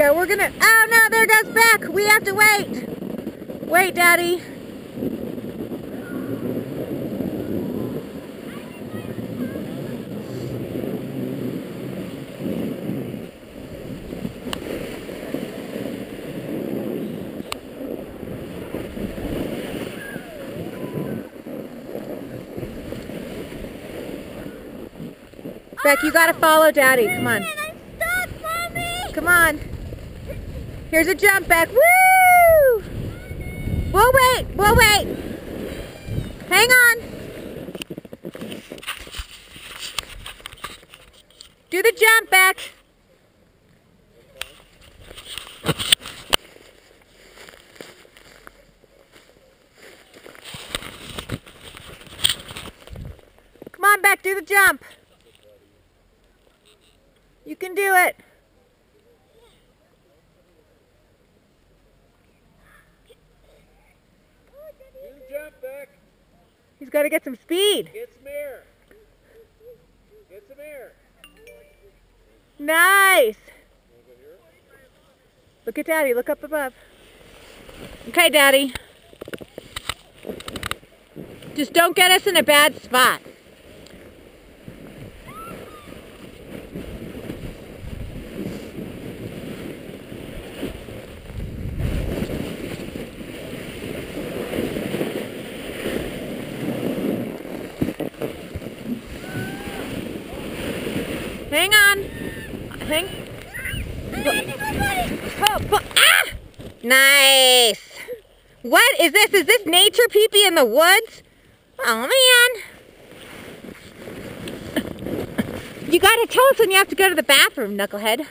Yeah, we're gonna, oh no, there goes Beck. We have to wait. Wait, Daddy. Beck, you gotta follow Daddy. Come on. I'm stuck, Mommy! Come on. Here's a jump, Beck. Woo! We'll wait. We'll wait. Hang on. Do the jump, Beck. Come on, Beck. Do the jump. You can do it. Jump back. He's got to get some speed. Get some air. Get some air. Nice. Look at Daddy. Look up above. Okay, Daddy. Just don't get us in a bad spot. Hang on. Hang. Oh, ah! Nice. What is this? Is this nature pee-pee in the woods? Oh man. You gotta tell us when you have to go to the bathroom, knucklehead.